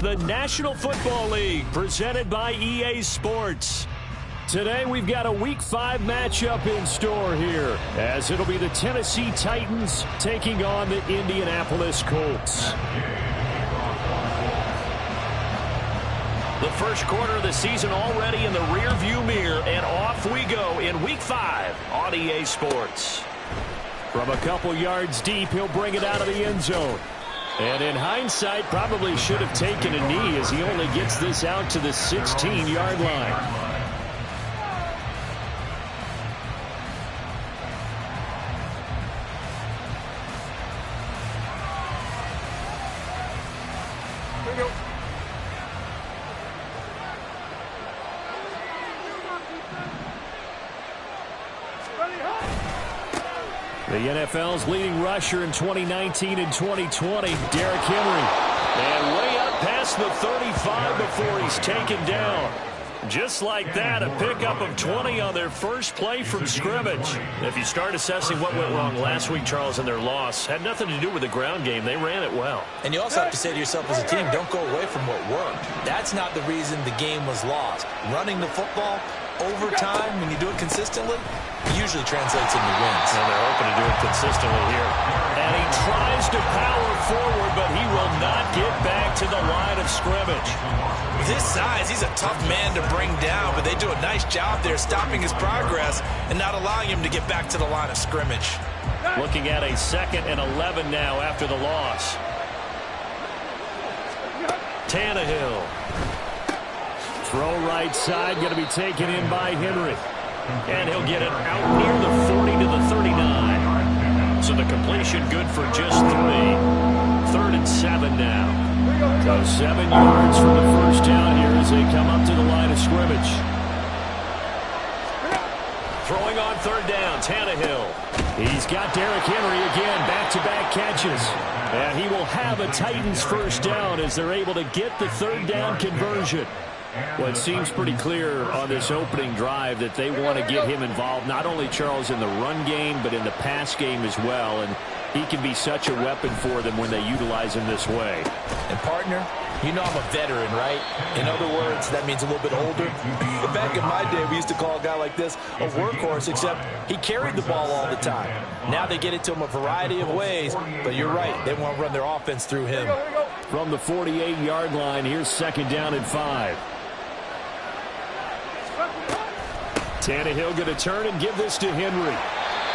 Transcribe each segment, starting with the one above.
the National Football League, presented by EA Sports. Today, we've got a Week 5 matchup in store here, as it'll be the Tennessee Titans taking on the Indianapolis Colts. The first quarter of the season already in the rearview mirror, and off we go in Week 5 on EA Sports. From a couple yards deep, he'll bring it out of the end zone. And in hindsight, probably should have taken a knee as he only gets this out to the 16-yard line. The NFL's leading rusher in 2019 and 2020, Derrick Henry. And way up past the 35 before he's taken down. Just like that, a pickup of 20 on their first play from scrimmage. If you start assessing what went wrong last week, Charles, in their loss, had nothing to do with the ground game. They ran it well. And you also have to say to yourself as a team, don't go away from what worked. That's not the reason the game was lost. Running the football over time, when you do it consistently, usually translates into wins. And they're hoping to do it consistently here. And he tries to power forward, but he will not get back to the line of scrimmage. With his size, he's a tough man to bring down, but they do a nice job there stopping his progress and not allowing him to get back to the line of scrimmage. Looking at a 2nd and 11 now after the loss. Tannehill. Throw right side, going to be taken in by Henry. And he'll get it out near the 40 to the 39. So the completion good for just 3. 3rd and 7 now. So 7 yards from the first down here as they come up to the line of scrimmage. Throwing on 3rd down, Tannehill. He's got Derrick Henry again, back-to-back catches. And he will have a Titans first down as they're able to get the 3rd down conversion. Well, it seems pretty clear on this opening drive that they want to get him involved, not only, Charles, in the run game, but in the pass game as well. And he can be such a weapon for them when they utilize him this way. And, partner, you know I'm a veteran, right? In other words, that means a little bit older. Back in my day, we used to call a guy like this a workhorse, except he carried the ball all the time. Now they get it to him a variety of ways, but you're right. They want to run their offense through him. From the 48-yard line, here's 2nd down and 5. Tannehill going to turn and give this to Henry.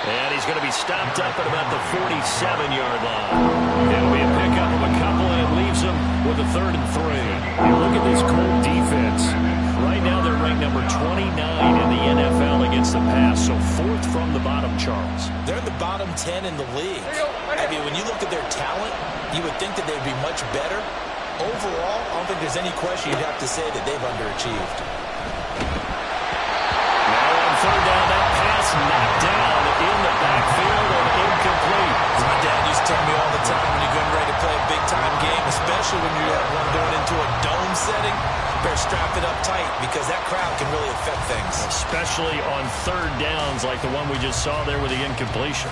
And he's going to be stopped up at about the 47-yard line. It'll be a pickup of a couple, and it leaves him with a 3rd and 3. And look at this Colt defense. Right now they're ranked number 29 in the NFL against the pass, so 4th from the bottom, Charles. They're in the bottom 10 in the league. I mean, when you look at their talent, you would think that they'd be much better. Overall, I don't think there's any question you'd have to say that they've underachieved. 3rd down, that pass knocked down in the backfield and incomplete. My dad used to tell me all the time when you're getting ready to play a big-time game, especially when you have one going into a dome setting, better strap it up tight because that crowd can really affect things. Especially on 3rd downs like the one we just saw there with the incompletion.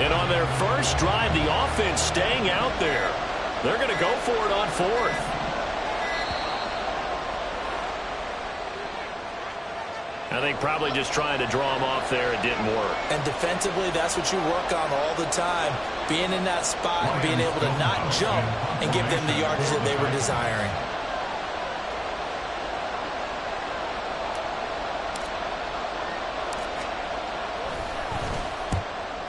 And on their first drive, the offense staying out there. They're going to go for it on 4th. I think probably just trying to draw him off there. It didn't work. And defensively, that's what you work on all the time. Being in that spot and being able to not jump and give them the yardage that they were desiring.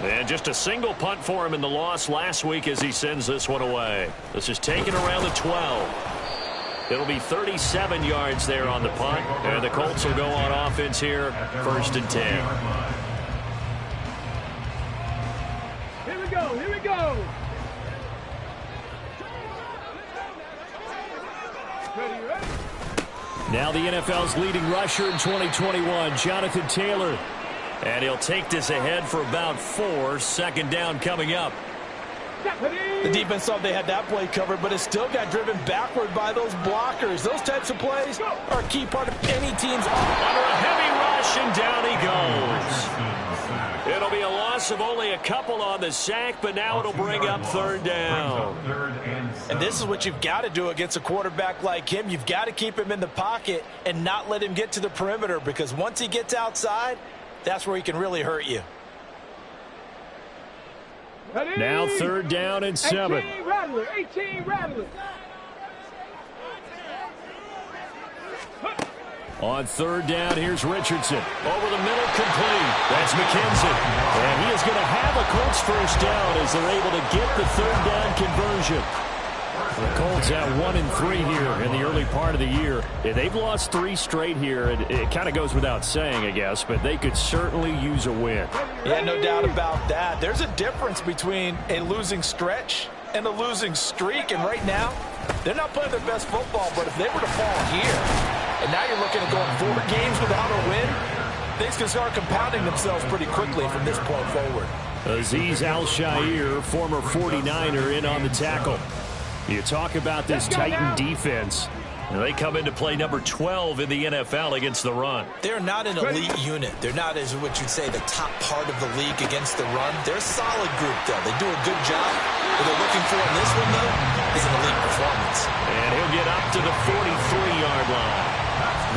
And just a single punt for him in the loss last week as he sends this one away. This is taken around the 12. It'll be 37 yards there on the punt. And the Colts will go on offense here, 1st and 10. Here we go, here we go. Ready, ready. Now the NFL's leading rusher in 2021, Jonathan Taylor. And he'll take this ahead for about 4. Second down coming up. The defense thought they had that play covered, but it still got driven backward by those blockers. Those types of plays are a key part of any team's under a heavy rush, and down he goes. It'll be a loss of only a couple on the sack, but now it'll bring up third down. And this is what you've got to do against a quarterback like him. You've got to keep him in the pocket and not let him get to the perimeter, because once he gets outside, that's where he can really hurt you. Now third down and 7. 18 Rattler, 18 Rattler. On third down, here's Richardson. Over the middle, complete. That's McKenzie. And he is going to have a Colts first down as they're able to get the third down conversion. The Colts at 1-3 here in the early part of the year. They've lost 3 straight here. It kind of goes without saying, I guess, but they could certainly use a win. Yeah, no doubt about that. There's a difference between a losing stretch and a losing streak, and right now, they're not playing their best football, but if they were to fall here, and now you're looking at going 4 games without a win, things can start compounding themselves pretty quickly from this point forward. Azeez Al-Shaair, former 49er, in on the tackle. You talk about this Titan defense. They come into play number 12 in the NFL against the run. They're not an elite unit. They're not, as what you'd say, the top part of the league against the run. They're a solid group, though. They do a good job. What they're looking for in this one, though, is an elite performance. And he'll get up to the 43-yard line.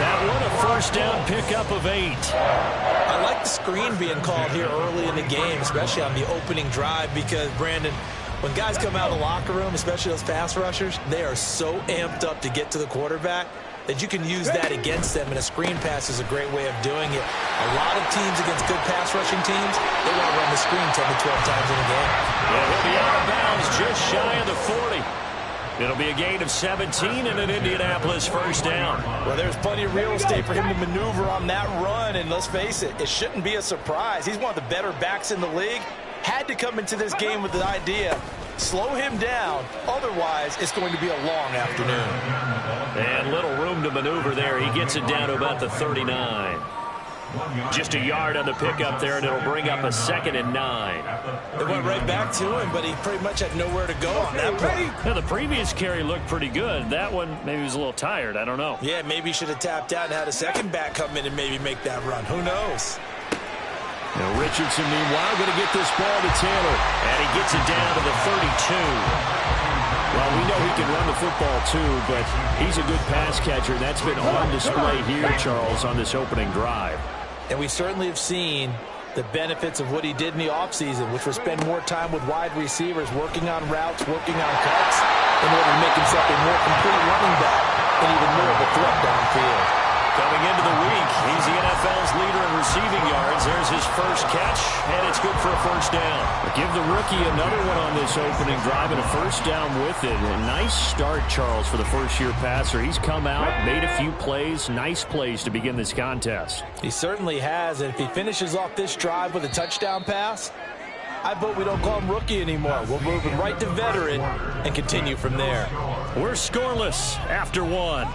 That one, a first down pickup of 8. I like the screen being called here early in the game, especially on the opening drive, because, Brandon, when guys come out of the locker room, especially those pass rushers, they are so amped up to get to the quarterback that you can use that against them, and a screen pass is a great way of doing it. A lot of teams against good pass rushing teams, they want to run the screen 10 to 12 times in a game. Yeah, he'll be out of bounds just shy of the 40. It'll be a gain of 17 and an Indianapolis first down. Well, there's plenty of real estate for him to maneuver on that run, and let's face it, it shouldn't be a surprise. He's one of the better backs in the league. Had to come into this game with the idea, slow him down, otherwise it's going to be a long afternoon. And little room to maneuver there. He gets it down to about the 39. Just a yard on the pickup there, and it'll bring up a 2nd and 9. It went right back to him, but he pretty much had nowhere to go on that play. Now, the previous carry looked pretty good. That one, maybe he was a little tired. I don't know. Yeah, maybe he should have tapped out and had a second back come in and maybe make that run. Who knows? Now Richardson, meanwhile, going to get this ball to Taylor. And he gets it down to the 32. Well, we know he can run the football, too, but he's a good pass catcher. That's been on display here, Charles, on this opening drive. And we certainly have seen the benefits of what he did in the offseason, which was spend more time with wide receivers, working on routes, working on cuts, in order to make himself a more complete running back and even more of a threat downfield. Coming into the week, he's the NFL's leader in receiving yards. There's his first catch, and it's good for a first down. But give the rookie another one on this opening drive and a first down with it. A nice start, Charles, for the first-year passer. He's come out, made a few plays, nice plays to begin this contest. He certainly has, and if he finishes off this drive with a touchdown pass, I vote we don't call him rookie anymore. We'll move him right to veteran and continue from there. We're scoreless after 1.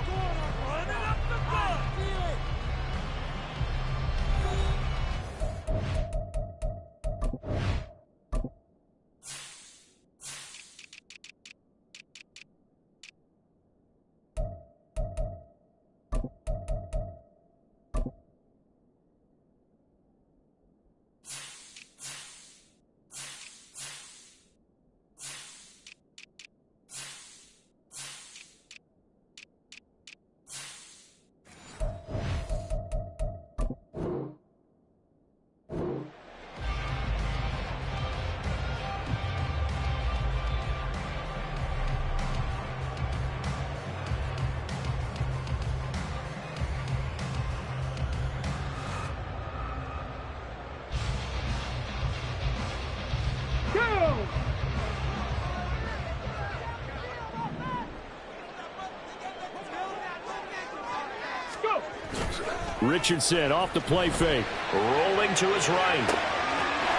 Richardson off the play fake. Rolling to his right.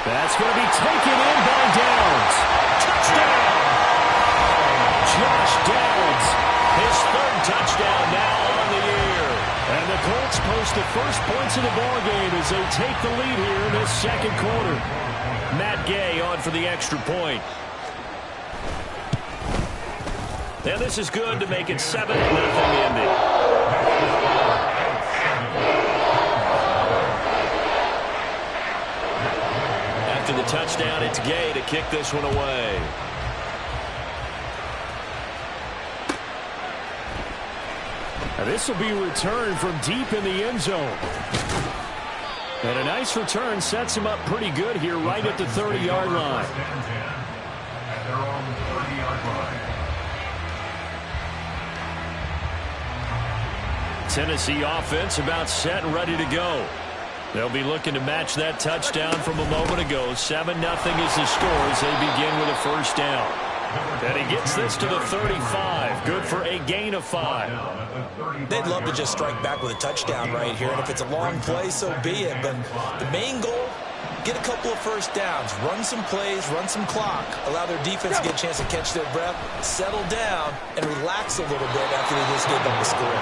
That's going to be taken in by Downs. Touchdown! Josh Downs, his 3rd touchdown now on the year. And the Colts post the first points of the ballgame as they take the lead here in this second quarter. Matt Gay on for the extra point. And this is good to make it 7-0 Indy. After the touchdown, it's Gay to kick this one away. Now this will be returned from deep in the end zone. And a nice return sets him up pretty good here right at the 30-yard line. Tennessee offense about set and ready to go. They'll be looking to match that touchdown from a moment ago. 7-0 is the score as they begin with a first down. And he gets this to the 35. Good for a gain of 5. They'd love to just strike back with a touchdown right here. And if it's a long play, so be it. But the main goal, get a couple of first downs. Run some plays, run some clock. Allow their defense to get a chance to catch their breath, settle down, and relax a little bit after they just gave up the score.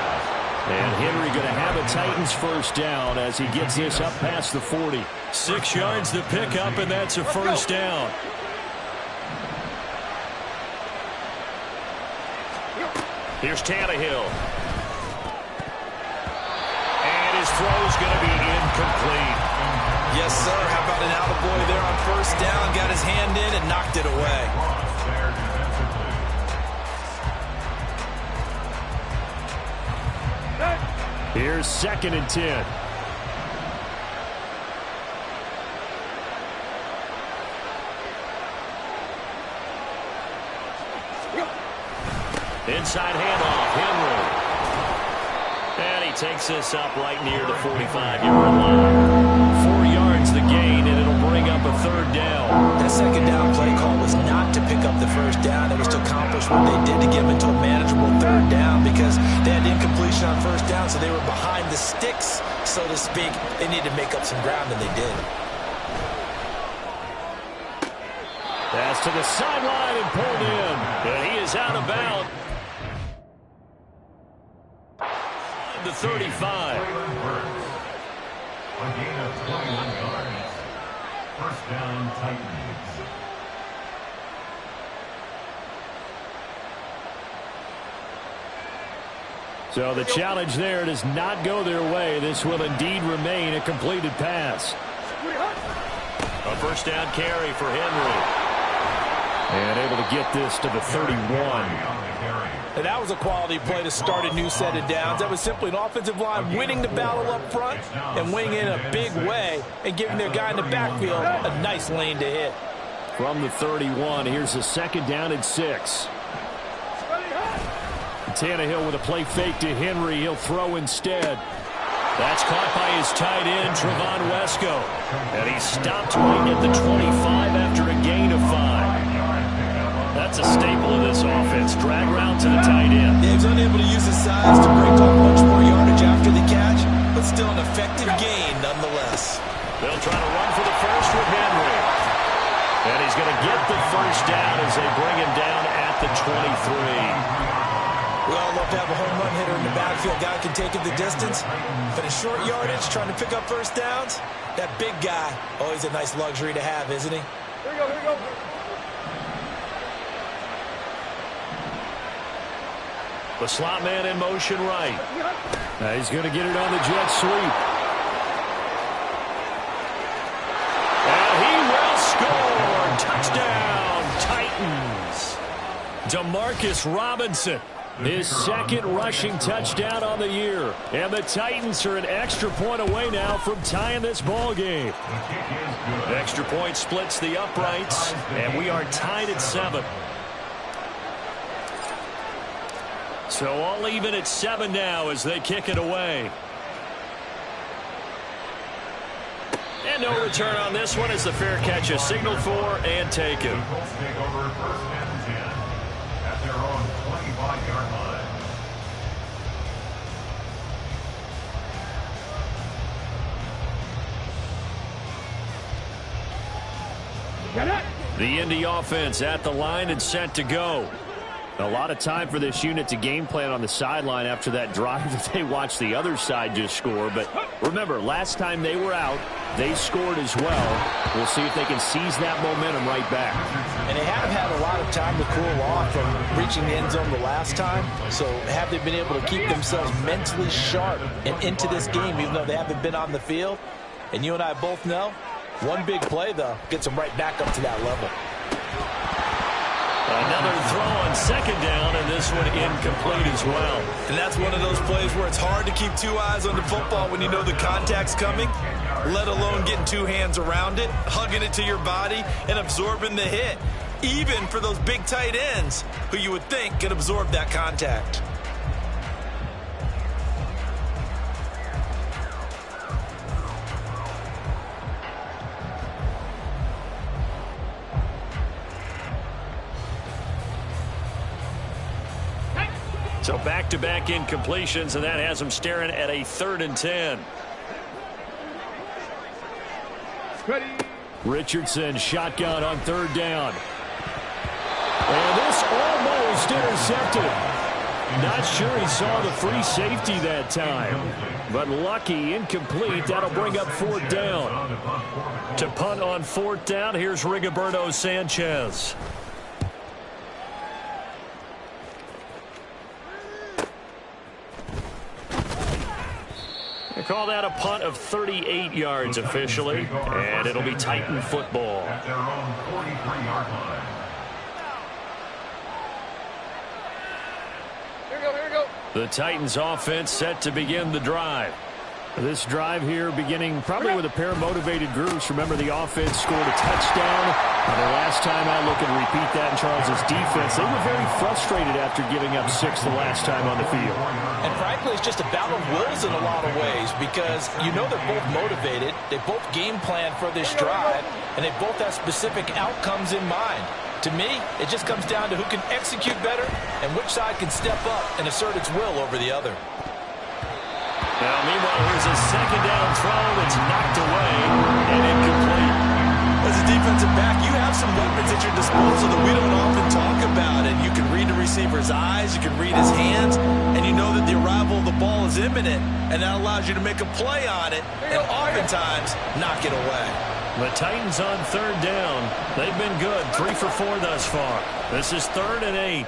And Henry going to have a Titans first down as he gets this up past the 40. 6 yards to pick up, and that's a first down. Here's Tannehill. And his throw's going to be incomplete. Yes, sir. How about an attaboy there on first down? Got his hand in and knocked it away. Here's 2nd and 10. Inside handoff, Henry. And he takes this up right near the 45-yard line. 4 yards the gain, and it'll bring up a third down. That second down play call was not to pick up the first down. It was to accomplish what they did to get them into a manageable third down because they had incompletion on first down, so they were behind the sticks, so to speak. They needed to make up some ground, and they did. Pass to the sideline and pulled in. And he is out of bounds. The 35. A gain of 21 yards. First down, Titans. So the challenge there does not go their way. This will indeed remain a completed pass. A first down carry for Henry. And able to get this to the 31. And that was a quality play to start a new set of downs. That was simply an offensive line winning the battle up front and winning in a big way and giving their guy in the backfield a nice lane to hit. From the 31, here's a 2nd down and 6. Tannehill with a play fake to Henry. He'll throw instead. That's caught by his tight end, Trevon Wesco. And he's stopped right at the 25 after a gain of 5. That's a staple of this offense. Drag route to the tight end. Yeah, he's unable to use his size to break off much more yardage after the catch, but still an effective gain nonetheless. They'll try to run for the first with Henry. And he's going to get the first down as they bring him down at the 23. We all love to have a home run hitter in the backfield. Guy can take it the distance. But in short yardage, trying to pick up first downs, that big guy, always a nice luxury to have, isn't he? Here we go, here we go. The slot man in motion right. Now he's going to get it on the jet sweep. And he will score. Touchdown, Titans. Demarcus Robinson. His 2nd rushing touchdown on the year. And the Titans are an extra point away now from tying this ball game. Extra point splits the uprights, and we are tied at 7. So all even at 7 now as they kick it away. And no return on this one as the fair catch is signaled for and taken. Colts take over first and 10 at their own 25-yard line. The Indy offense at the line and set to go. A lot of time for this unit to game plan on the sideline after that drive that they watched the other side just score. But remember, last time they were out, they scored as well. We'll see if they can seize that momentum right back. And they have had a lot of time to cool off from reaching the end zone the last time. So have they been able to keep themselves mentally sharp and into this game, even though they haven't been on the field? And you and I both know, one big play, though, gets them right back up to that level. Another throw on second down, and this one incomplete as well. And that's one of those plays where it's hard to keep two eyes on the football when you know the contact's coming, let alone getting two hands around it, hugging it to your body, and absorbing the hit, even for those big tight ends who you would think could absorb that contact. So back-to-back incompletions, and that has them staring at a 3rd and 10. Ready. Richardson shotgun on 3rd down. And this almost intercepted. Not sure he saw the free safety that time. But lucky, incomplete. That'll bring up 4th down. To punt on 4th down, here's Rigoberto Sanchez. They call that a punt of 38 yards officially, and it'll be Titan football. At their own 43-yard line. Here we go. The Titans offense set to begin the drive. This drive here beginning probably with a pair of motivated groups. Remember, the offense scored a touchdown. And the last time I look and repeat that in Charles's defense, they were very frustrated after giving up 6 the last time on the field. And frankly, it's just a battle of wills in a lot of ways because you know they're both motivated. They both game plan for this drive, and they both have specific outcomes in mind. To me, it just comes down to who can execute better and which side can step up and assert its will over the other. Now, meanwhile, here's a 2nd down throw that's knocked away and incomplete. As a defensive back, you have some weapons at your disposal that we don't often talk about. And you can read the receiver's eyes, you can read his hands, and you know that the arrival of the ball is imminent, and that allows you to make a play on it and oftentimes knock it away. The Titans on 3rd down. They've been good, 3 for 4 thus far. This is 3rd and 8.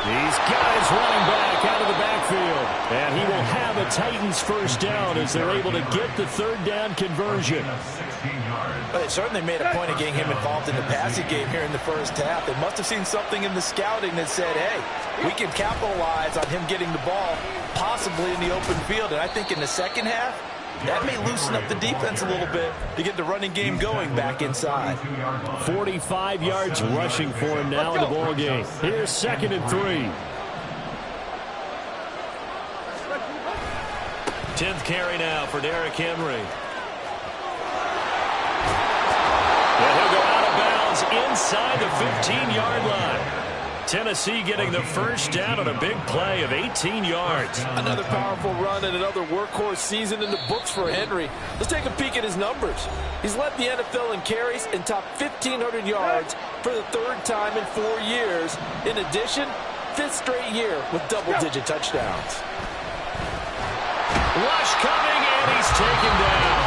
He's got his running back out of the backfield. And he will have a Titans 1st down as they're able to get the 3rd down conversion. Well, they certainly made a point of getting him involved in the passing game here in the first half. They must have seen something in the scouting that said, hey, we can capitalize on him getting the ball possibly in the open field. And I think in the second half, that may loosen up the defense a little bit to get the running game going back inside. 45 yards rushing for him now in the ball game. Here's 2nd and 3. 10th carry now for Derrick Henry. And he'll go out of bounds inside the 15-yard line. Tennessee getting the 1st down on a big play of 18 yards. Another powerful run and another workhorse season in the books for Henry. Let's take a peek at his numbers. He's led the NFL in carries and topped 1,500 yards for the 3rd time in 4 years. In addition, 5th straight year with double-digit touchdowns. Rush coming, and he's taken down.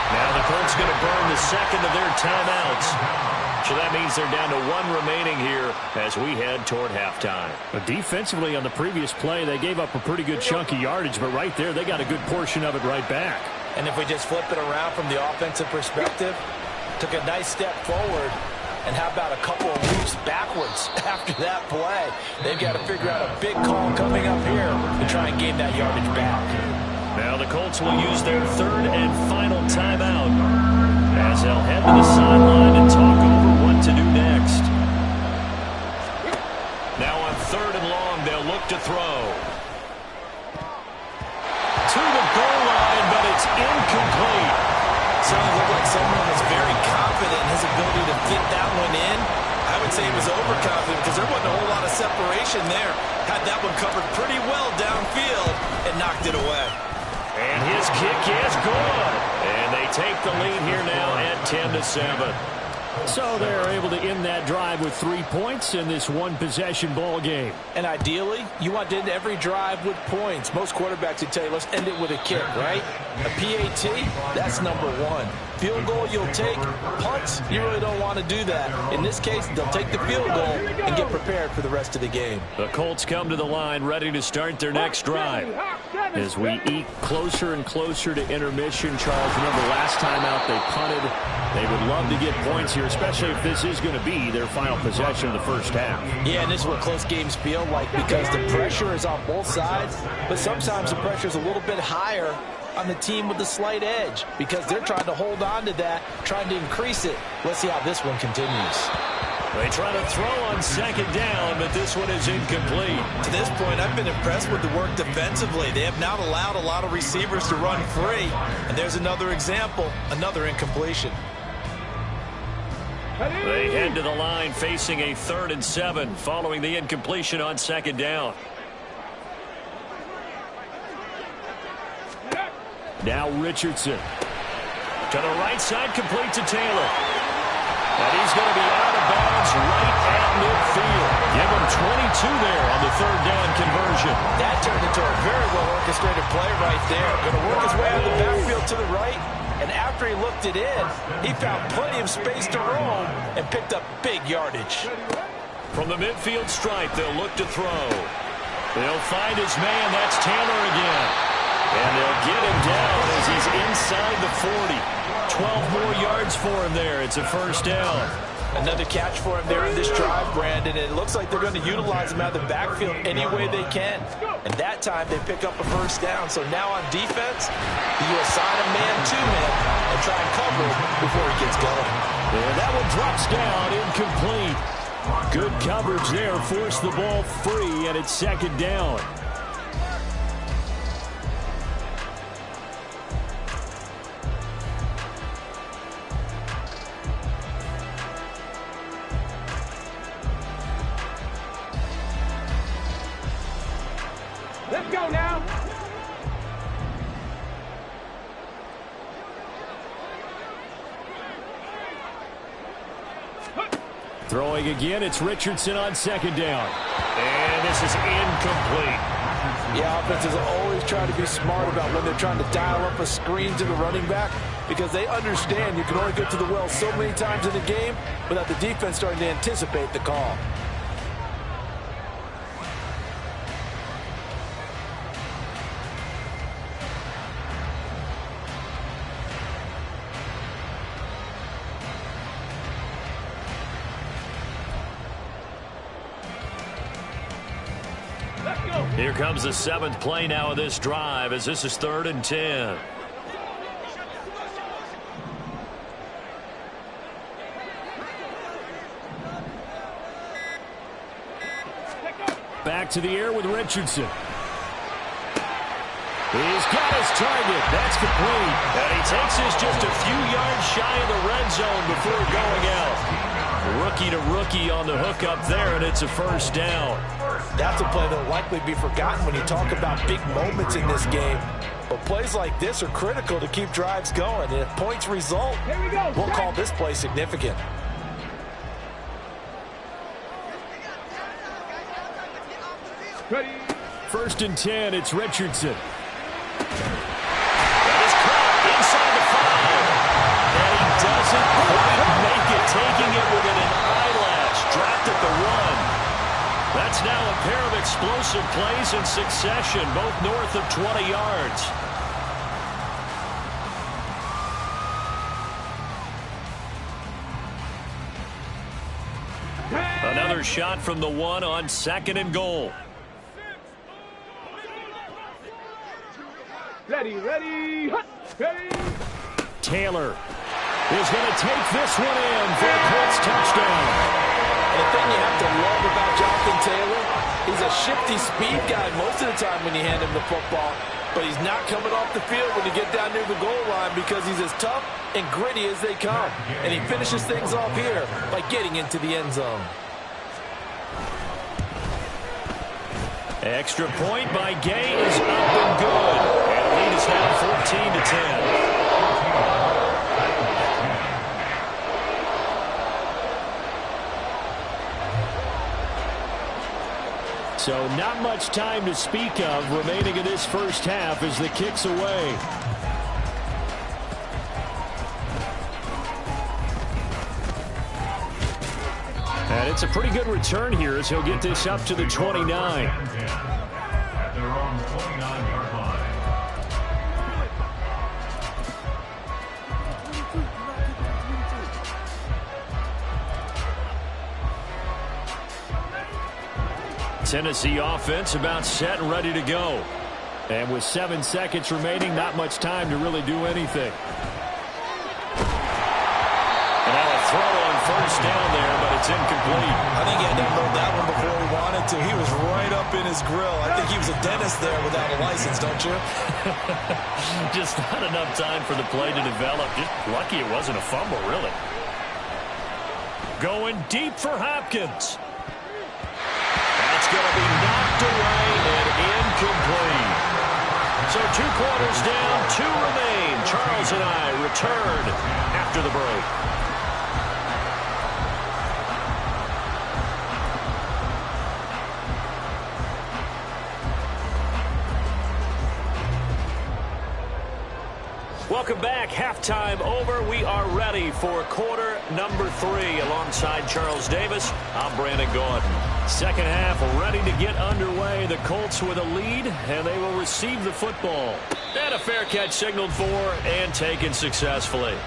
Now the Colts going to burn the 2nd of their timeouts. So that means they're down to 1 remaining here as we head toward halftime. But defensively on the previous play, they gave up a pretty good chunk of yardage, but right there, they got a good portion of it right back. And if we just flip it around from the offensive perspective, took a nice step forward, and how about a couple of leaps backwards after that play? They've got to figure out a big call coming up here to try and gain that yardage back. Now the Colts will use their 3rd and final timeout as they'll head to the sideline and talk over what to do next. Now on 3rd and long, they'll look to throw. To the goal line, but it's incomplete. Certainly looked like someone was very confident in his ability to fit that one in. I would say he was overconfident because there wasn't a whole lot of separation there. Had that one covered pretty well downfield and knocked it away. And his kick is good. And they take the lead here now at 10-7. So they're able to end that drive with 3 points in this one-possession ball game. And ideally, you want to end every drive with points. Most quarterbacks would tell you, let's end it with a kick, right? A PAT, that's number one. Field goal you'll take. Punts, you really don't want to do that. In this case, they'll take the field goal and get prepared for the rest of the game. The Colts come to the line ready to start their next drive. As we eke closer and closer to intermission, Charles, remember last time out they punted. They would love to get points here, especially if this is going to be their final possession of the first half. Yeah, and this is what close games feel like because the pressure is on both sides, but sometimes the pressure is a little bit higher on the team with the slight edge because they're trying to hold on to that, trying to increase it. Let's see how this one continues. They try to throw on second down, but this one is incomplete. To this point, I've been impressed with the work defensively. They have not allowed a lot of receivers to run free. And there's another example, another incompletion. They head to the line facing a 3rd and 7 following the incompletion on second down. Now Richardson. To the right side, complete to Taylor. And he's going to be out of bounds right at midfield. Give him 22 there on the 3rd down conversion. That turned into a very well-orchestrated play right there. Going to work his way out of the backfield to the right. And after he looked it in, he found plenty of space to roam and picked up big yardage. From the midfield stripe, they'll look to throw. They'll find his man. That's Taylor again. And they'll get him down as he's inside the 40. 12 more yards for him there. It's a first down. Another catch for him there in this drive, Brandon. And it looks like they're going to utilize him out of the backfield any way they can. And that time they pick up a first down. So now on defense, you assign a man-to-man and try and cover him before he gets going. And that one drops down, incomplete. Good coverage there. Force the ball free, and it's second down. Let's go now. Throwing again, it's Richardson on second down. And this is incomplete. Yeah, offenses always try to be smart about when they're trying to dial up a screen to the running back because they understand you can only get to the well so many times in the game without the defense starting to anticipate the call. Here comes the 7th play now of this drive as this is 3rd and 10. Back to the air with Richardson. He's got his target. That's complete. And he takes this just a few yards shy of the red zone before going out. Rookie to rookie on the hook up there, and it's a first down. That's a play that will likely be forgotten when you talk about big moments in this game. But plays like this are critical to keep drives going. And if points result, we'll call this play significant. Ready. 1st and 10, it's Richardson. That is caught inside the 5. And he doesn't quite make it, taking it within an eyelash. Dropped at the 1. That's now a pair of explosive plays in succession, both north of 20 yards. Another shot from the 1 on 2nd and goal. Ready, ready, ready. Taylor is going to take this one in for a Colts touchdown. And the thing you have to love about Jonathan Taylor, he's a shifty speed guy most of the time when you hand him the football. But he's not coming off the field when you get down near the goal line because he's as tough and gritty as they come. And he finishes things off here by getting into the end zone. Extra point by Gay is up and good. And the lead is now 14-10. So not much time to speak of remaining in this first half as the kick's away. And it's a pretty good return here as he'll get this up to the 29. At their own 29-yard line. Tennessee offense about set and ready to go. And with 7 seconds remaining, not much time to really do anything. And now a throw on first down there, but it's incomplete. I think he had to unload that one before he wanted to. He was right up in his grill. I think he was a dentist there without a license, don't you? Just not enough time for the play to develop. Just lucky it wasn't a fumble, really. Going deep for Hopkins. That's going to be knocked away and incomplete. So 2 quarters down, 2 remain. Charles and I return after the break. Welcome back. Halftime over. We are ready for quarter number 3. Alongside Charles Davis, I'm Brandon Gordon. Second half ready to get underway. The Colts with a lead, and they will receive the football. And a fair catch signaled for and taken successfully.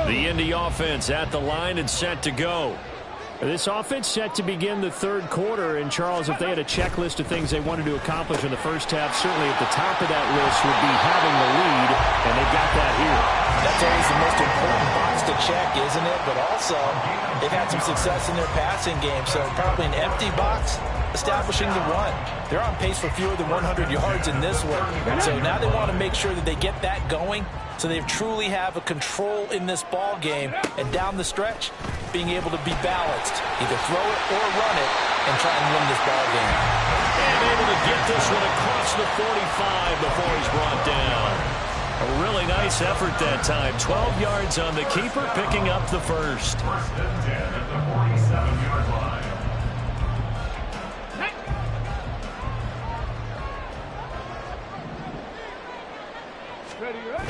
The Indy offense at the line and set to go. This offense set to begin the third quarter. And, Charles, if they had a checklist of things they wanted to accomplish in the first half, certainly at the top of that list would be having the lead, and they got that here. That's always the most important box to check, isn't it? But also, they've had some success in their passing game, so probably an empty box establishing the run. They're on pace for fewer than 100 yards in this one. So now they want to make sure that they get that going so they truly have a control in this ball game, and down the stretch, being able to be balanced. Either throw it or run it and try and win this ball game. And able to get this one across the 45 before he's brought down. A really nice effort that time. 12 yards on the keeper, picking up the first. First and 10 at the 47-yard line. Ready, ready.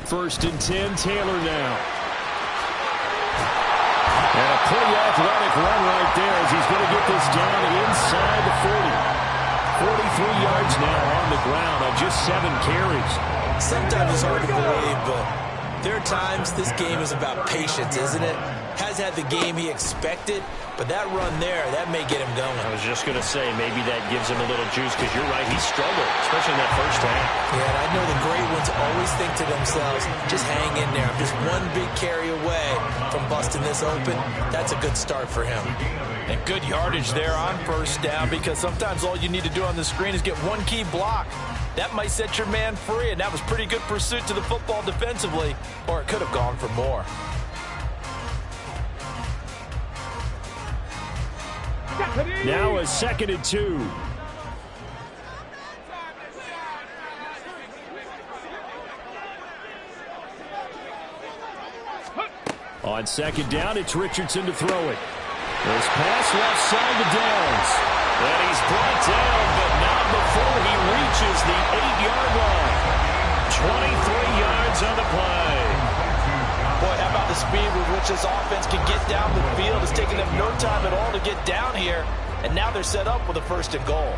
First and 10, Taylor now. And a pretty athletic run right there as he's going to get this down inside the 40. 43 yards now on the ground on just 7 carries. Sometimes it's hard to believe, but there are times this game is about patience, isn't it? Has had the game he expected, but that run there, that may get him going. I was just going to say, maybe that gives him a little juice, because you're right, he struggled, especially in that first half. Yeah, and I know the great ones always think to themselves, just hang in there. I'm just one big carry away from busting this open. That's a good start for him. And good yardage there on first down, because sometimes all you need to do on the screen is get one key block. That might set your man free, and that was pretty good pursuit to the football defensively, or it could have gone for more. Now a 2nd and 2. On 2nd down, it's Richardson to throw it. This pass left side to Downs. And he's brought down, but not before he reaches the 8-yard line. 23 yards on the play. Boy, how about the speed with which this offense can get down the field? It's taken them no time at all to get down here, and now they're set up with a 1st and goal.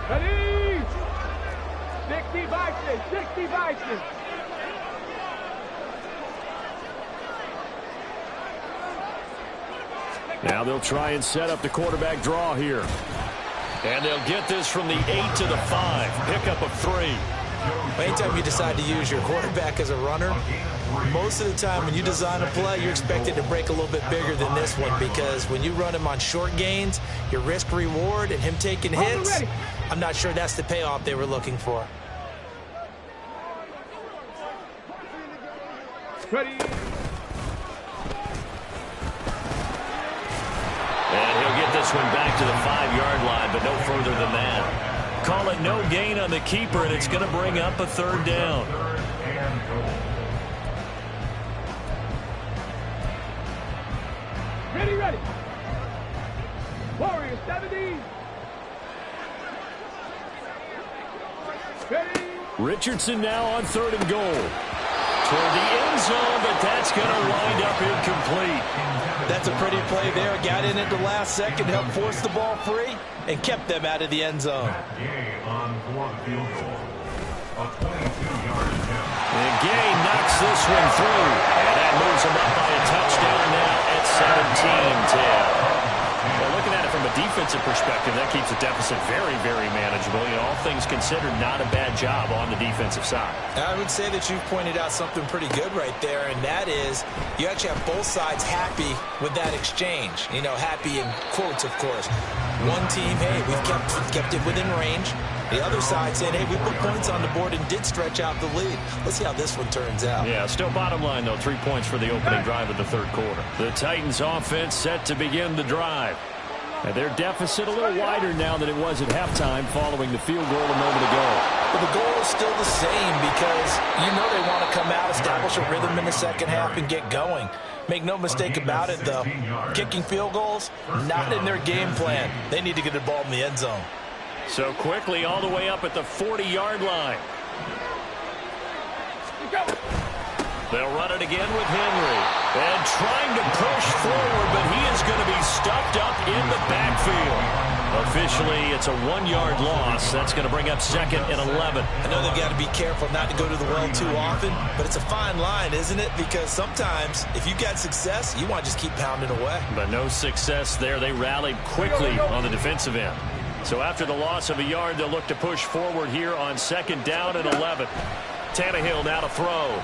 Ready! 60 Vikings, 60 Vikings. Now they'll try and set up the quarterback draw here. And they'll get this from the 8 to the 5. Pickup of 3. Anytime you decide to use your quarterback as a runner, most of the time when you design a play, you're expected to break a little bit bigger than this one, because when you run him on short gains, your risk-reward and him taking hits, I'm not sure that's the payoff they were looking for. Ready. And he'll get this one back to the 5-yard line, but no further than that. Call it no gain on the keeper, and it's going to bring up a 3rd down. Ready, ready. Warriors 70. Ready. Richardson now on 3rd and goal. Toward the end zone, but that's going to wind up incomplete. That's a pretty play there. Got in at the last second, helped force the ball free, and kept them out of the end zone. And Gay knocks this one through, and that moves him up by a touchdown now at 17-10. Well, looking at it from a defensive perspective, that keeps the deficit very, very manageable. You know, all things considered, not a bad job on the defensive side. I would say that you've pointed out something pretty good right there, and that is you actually have both sides happy with that exchange. You know, happy in quotes, of course. One team, hey, we've kept it within range. The other side saying, hey, we put points on the board and did stretch out the lead. Let's see how this one turns out. Yeah, still bottom line, though, 3 points for the opening drive of the 3rd quarter. The Titans offense set to begin the drive. And their deficit a little wider now than it was at halftime following the field goal a moment ago. But the goal is still the same, because you know they want to come out, establish a rhythm in the second half, and get going. Make no mistake about it, though. Kicking field goals, not in their game plan. They need to get the ball in the end zone. So quickly all the way up at the 40-yard line. They'll run it again with Henry. And trying to push forward, but he is going to be stuffed up in the backfield. Officially, it's a 1-yard loss. That's going to bring up 2nd and 11. I know they've got to be careful not to go to the well too often, but it's a fine line, isn't it? Because sometimes, if you got success, you want to just keep pounding away. But no success there. They rallied quickly on the defensive end. So after the loss of a yard, they'll look to push forward here on 2nd down and 11. Tannehill now to throw.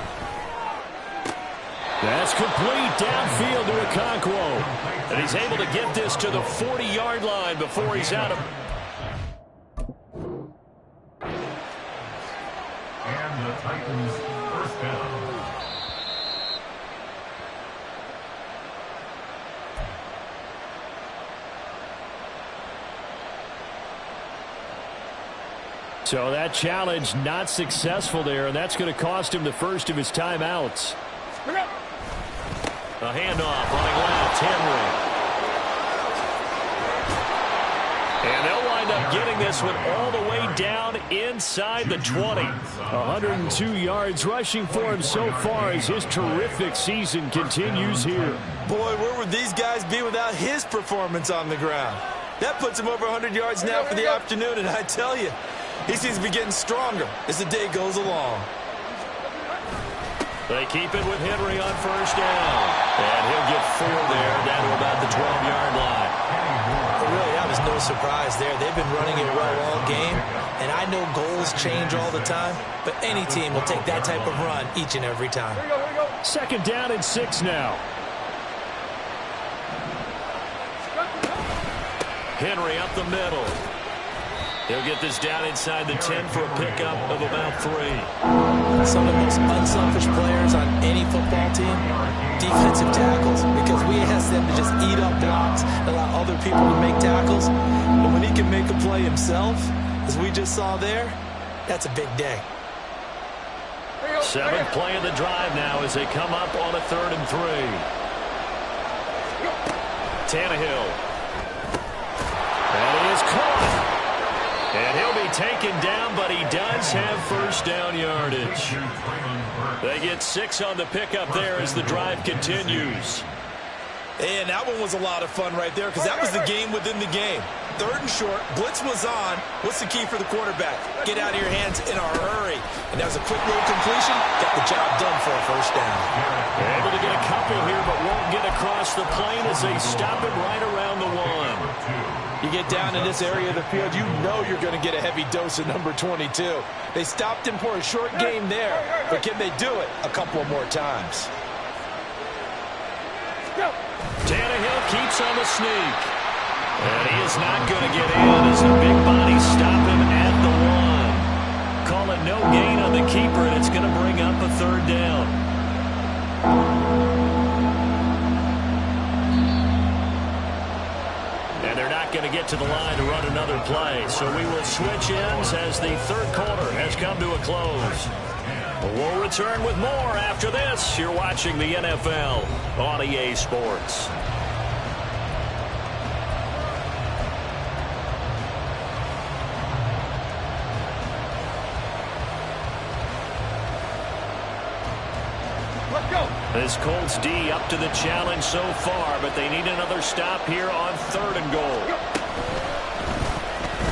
That's complete downfield to Okonkwo. And he's able to get this to the 40-yard line before he's out of. And the Titans 1st down. So that challenge not successful there, and that's going to cost him the first of his timeouts. A handoff running left, Henry. And they'll wind up getting this one all the way down inside the 20. 102 yards rushing for him so far as his terrific season continues here. Boy, where would these guys be without his performance on the ground? That puts him over 100 yards now for the afternoon, and I tell you, he seems to be getting stronger as the day goes along. They keep it with Henry on 1st down. And he'll get 4 there, down to about the 12-yard line. But really, that was no surprise there. They've been running it well all game. And I know goals change all the time, but any team will take that type of run each and every time. 2nd down and 6 now. Henry up the middle. He'll get this down inside the 10 for a pickup of about 3. Some of the most unselfish players on any football team, defensive tackles, because we ask them to just eat up blocks, allow other people to make tackles. But when he can make a play himself, as we just saw there, that's a big day. 7th play of the drive now as they come up on a 3rd and 3. Tannehill. And he is caught. And he'll be taken down, but he does have 1st down yardage. They get 6 on the pickup there as the drive continues. And that one was a lot of fun right there, because that was the game within the game. 3rd and short, blitz was on. What's the key for the quarterback? Get out of your hands in a hurry. And that was a quick little completion. Got the job done for a 1st down. Able to get a couple here, but won't get across the plane as they stop it right around the 1. You get down in this area of the field, you know you're going to get a heavy dose of number 22. They stopped him for a short game there, but can they do it a couple more times? Tannehill keeps on the sneak. And he is not going to get in as the big bodies stop him at the 1. Call it no gain on the keeper, and it's going to bring up a 3rd down. And they're not going to get to the line to run another play. So we will switch ends as the 3rd quarter has come to a close. We'll return with more after this. You're watching the NFL on EA Sports. This Colts D up to the challenge so far, but they need another stop here on 3rd and goal.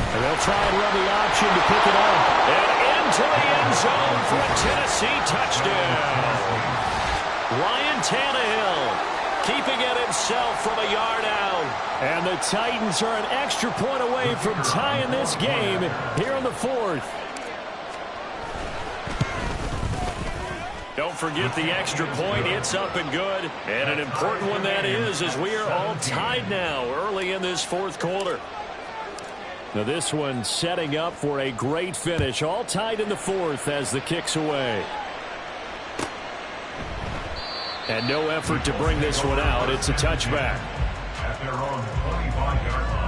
And they'll try and run the option to pick it up. And into the end zone for a Tennessee touchdown. Ryan Tannehill keeping it himself from a yard out. And the Titans are an extra point away from tying this game here in the 4th. Don't forget the extra point. It's up and good. And an important one that is, as we are all tied now early in this 4th quarter. Now this one setting up for a great finish. All tied in the 4th as the kick's away. And no effort to bring this one out. It's a touchback. At their own 25-yard line.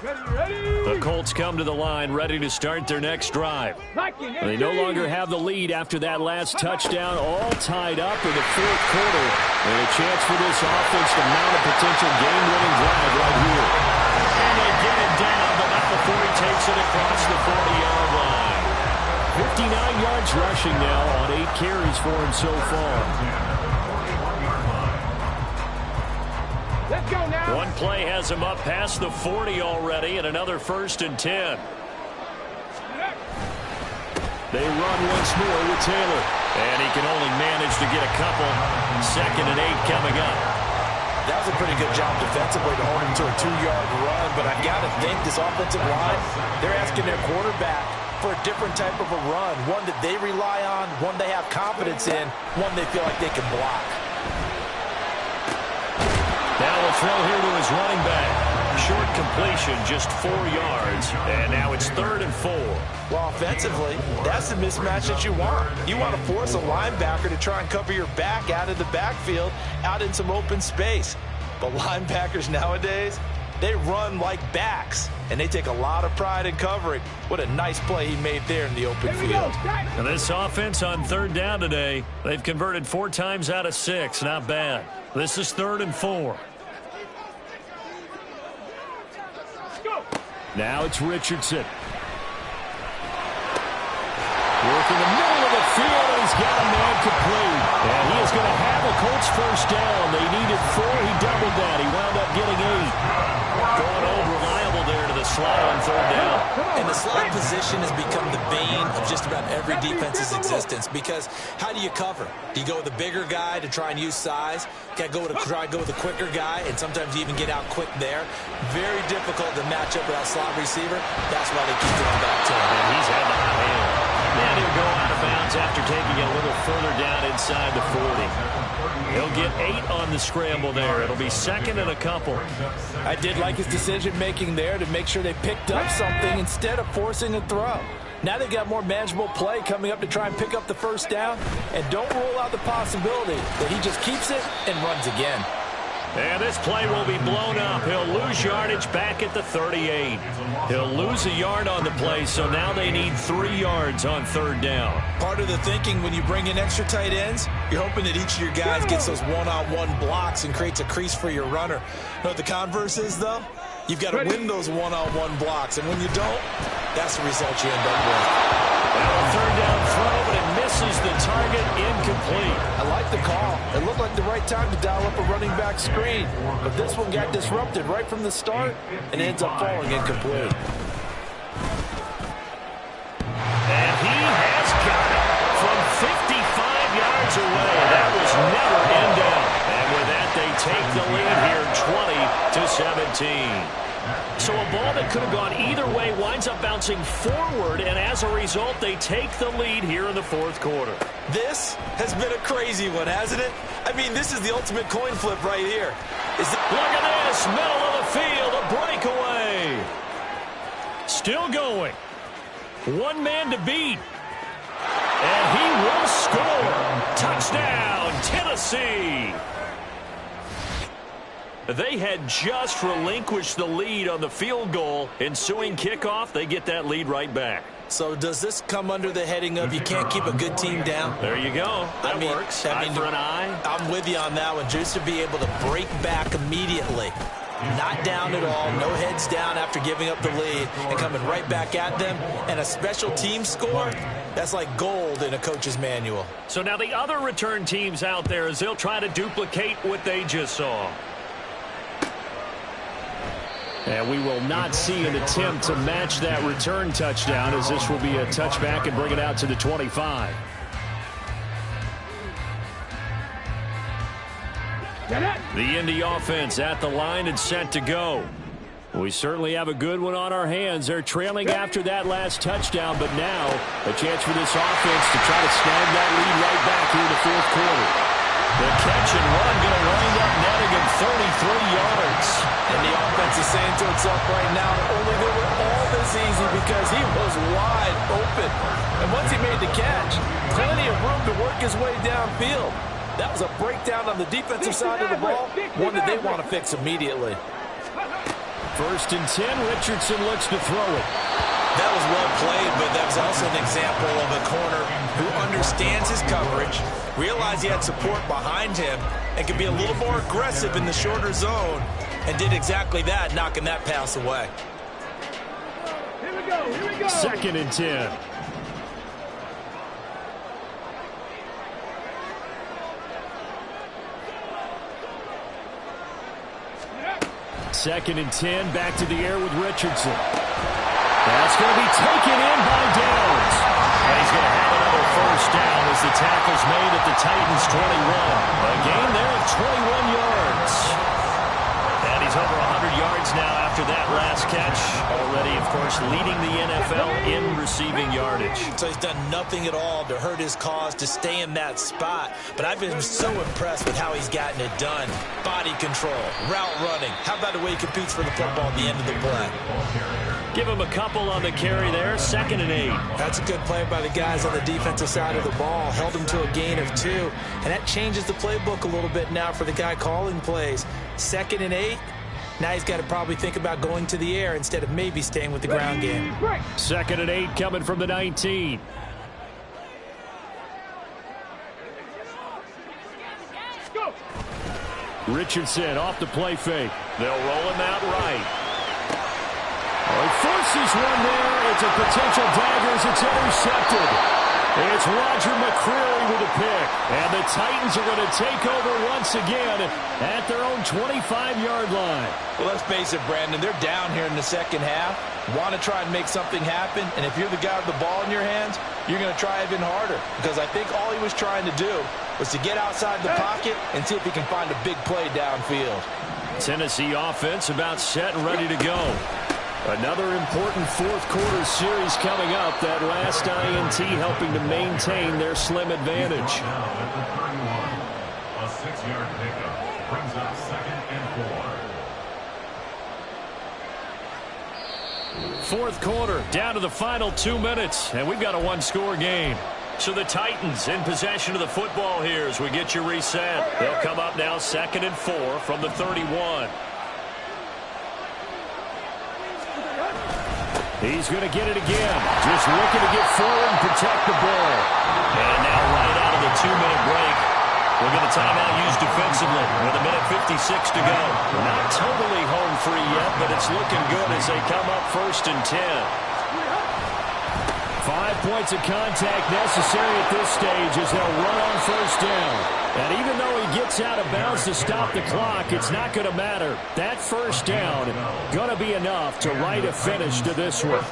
The Colts come to the line ready to start their next drive. They no longer have the lead after that last touchdown, all tied up in the 4th quarter. And a chance for this offense to mount a potential game-winning drive right here. And they get it down, but not before he takes it across the 40-yard line. 59 yards rushing now on 8 carries for him so far. Let's go now. One play has him up past the 40 already, and another 1st and 10. They run once more with Taylor, and he can only manage to get a couple. 2nd and 8 coming up. That was a pretty good job defensively to hold him to a 2-yard run, but I've got to think this offensive line, they're asking their quarterback for a different type of a run, one that they rely on, one they have confidence in, one they feel like they can block. Now we'll throw here to his running back. Short completion, just 4 yards. And now it's 3rd and 4. Well, offensively, that's the mismatch that you want. You want to force a linebacker to try and cover your back out of the backfield, out in some open space. But linebackers nowadays, they run like backs, and they take a lot of pride in covering. What a nice play he made there in the open field. And this offense on 3rd down today, they've converted 4 times out of 6. Not bad. This is 3rd and 4. Now it's Richardson. Working the middle of the field, and he's got a man complete. And he is going to have a Colts 1st down. They needed 4. He doubled that. He wound up getting 8. Going old reliable there to the slot on 3rd down. And the slot position has become the bane of just about every defense's existence, because how do you cover? Do you go with a bigger guy to try and use size? Got to try to go with a quicker guy, and sometimes you even get out quick there. Very difficult to match up with that slot receiver. That's why they keep going back to him. And he's had the hot hand. And he'll go out of bounds after taking it a little further down inside the 40. He'll get 8 on the scramble there. It'll be 2nd and a couple. I did like his decision-making there to make sure they picked up something instead of forcing a throw. Now they got more manageable play coming up to try and pick up the 1st down. And don't rule out the possibility that he just keeps it and runs again. And this play will be blown up. He'll lose yardage back at the 38. He'll lose a yard on the play, so now they need 3 yards on 3rd down. Part of the thinking when you bring in extra tight ends, you're hoping that each of your guys gets those one-on-one blocks and creates a crease for your runner. You know what the converse is, though? You've got to win those one-on-one blocks, and when you don't, that's the result you end up with. Well, a 3rd down throw, but it missed misses the target, incomplete. I like the call. It looked like the right time to dial up a running back screen. But this one got disrupted right from the start and ends up falling incomplete. And he has got it from 55 yards away. That was never in doubt. And with that, they take the lead here 20-17. So a ball that could have gone either way winds up bouncing forward, and as a result, they take the lead here in the fourth quarter. This has been a crazy one, hasn't it? I mean, this is the ultimate coin flip right here. Look at this, middle of the field, a breakaway. Still going. One man to beat. And he will score. Touchdown, Tennessee. They had just relinquished the lead on the field goal. Ensuing kickoff, they get that lead right back. So does this come under the heading of you can't keep a good team down? There you go. That works. Eye for an eye. I'm with you on that one. Just to be able to break back immediately. Not down at all. No heads down after giving up the lead and coming right back at them. And a special team score, that's like gold in a coach's manual. So now the other return teams out there as they'll try to duplicate what they just saw. And we will not see an attempt to match that return touchdown, as this will be a touchback and bring it out to the 25. The Indy offense at the line and set to go. We certainly have a good one on our hands. They're trailing after that last touchdown, but now a chance for this offense to try to snag that lead right back here in the fourth quarter. The catch and run going to wind up netting him 33 yards. And the offense is saying to itself right now that only they were all this easy because he was wide open. And once he made the catch, plenty of room to work his way downfield. That was a breakdown on the defensive side of the ball, one that they want to fix immediately. 1st and 10, Richardson looks to throw it. That was well played, but that was also an example of a corner who understands his coverage, realized he had support behind him, and can be a little more aggressive in the shorter zone, and did exactly that, knocking that pass away. Here we go, here we go. 2nd and 10. Second and 10, back to the air with Richardson. That's going to be taken in by Downs. And he's going to have another first down as the tackle's made at the Titans' 21. A gain there of 21 yards. And he's over 100 yards now after that last catch. Already, of course, leading the NFL in receiving yardage. So he's done nothing at all to hurt his cause to stay in that spot. But I've been so impressed with how he's gotten it done. Body control, route running. How about the way he competes for the football at the end of the play? Give him a couple on the carry there. 2nd and 8. That's a good play by the guys on the defensive side of the ball. Held him to a gain of 2. And that changes the playbook a little bit now for the guy calling plays. 2nd and 8. Now he's got to probably think about going to the air instead of maybe staying with the ground game. 2nd and 8 coming from the 19. Go. Richardson off the play fake. They'll roll him out right. He forces one there. It's a potential dagger as it's intercepted. It's Roger McCreary with a pick. And the Titans are going to take over once again at their own 25-yard line. Well, let's face it, Brandon, they're down here in the second half. Want to try and make something happen, and if you're the guy with the ball in your hands, you're going to try even harder. Because I think all he was trying to do was to get outside the pocket and see if he can find a big play downfield. Tennessee offense about set and ready to go. Another important fourth quarter series coming up. That last INT helping to maintain their slim advantage. A 6-yard pickup brings up 2nd and 4. Fourth quarter, down to the final 2 minutes, and we've got a one-score game. So the Titans in possession of the football here as we get you reset. They'll come up now 2nd and 4 from the 31. He's going to get it again. Just looking to get forward and protect the ball. And now right out of the 2-minute break, we'll get a timeout used defensively with 1:56 to go. Not totally home free yet, but it's looking good as they come up 1st and 10. 5 points of contact necessary at this stage as they'll run on first down. And even though he gets out of bounds to stop the clock, it's not going to matter. That first down going to be enough to write a finish to this one.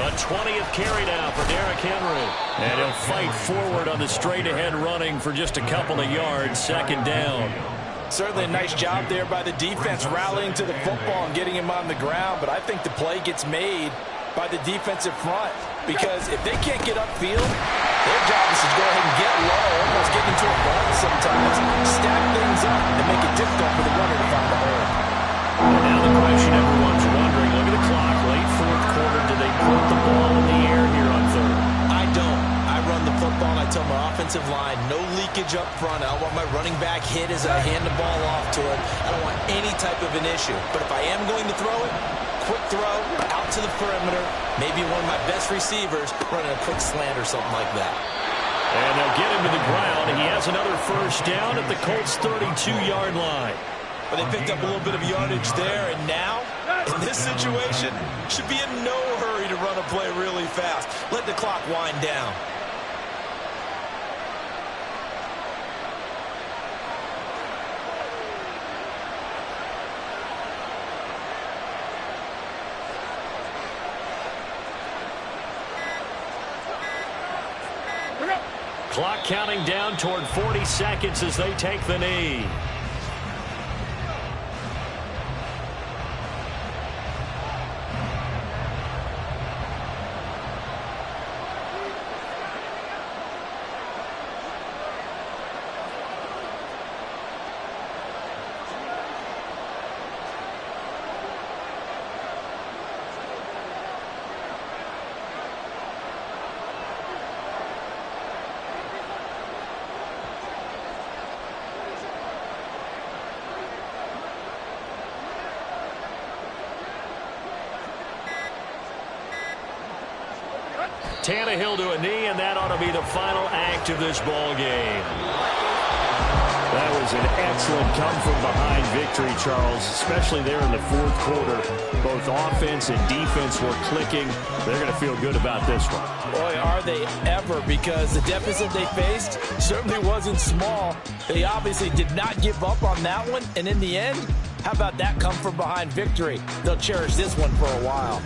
A 20th carry now for Derrick Henry. And he'll fight forward on the straight-ahead running for just a couple of yards. Second down. Certainly a nice job there by the defense rallying to the football and getting him on the ground. But I think the play gets made by the defensive front. Because if they can't get upfield, their job is to go ahead and get low, almost get into a run sometimes, stack things up, and make it difficult for the runner to find the hole. And now the question everyone's wondering, look at the clock, late fourth quarter, do they put the ball in the air here on third? I don't. I run the football and I tell my offensive line, no leakage up front. I don't want my running back hit as I hand the ball off to him. I don't want any type of an issue. But if I am going to throw it, quick throw, out to the perimeter, maybe one of my best receivers running a quick slant or something like that. And they'll get him to the ground. He has another first down at the Colts' 32-yard line. But they picked up a little bit of yardage there, and now, in this situation, should be in no hurry to run a play really fast. Let the clock wind down. Clock counting down toward 40 seconds as they take the knee. Tannehill to a knee, and that ought to be the final act of this ball game. That was an excellent come-from-behind victory, Charles, especially there in the fourth quarter. Both offense and defense were clicking. They're going to feel good about this one. Boy, are they ever, because the deficit they faced certainly wasn't small. They obviously did not give up on that one, and in the end, how about that come-from-behind victory? They'll cherish this one for a while.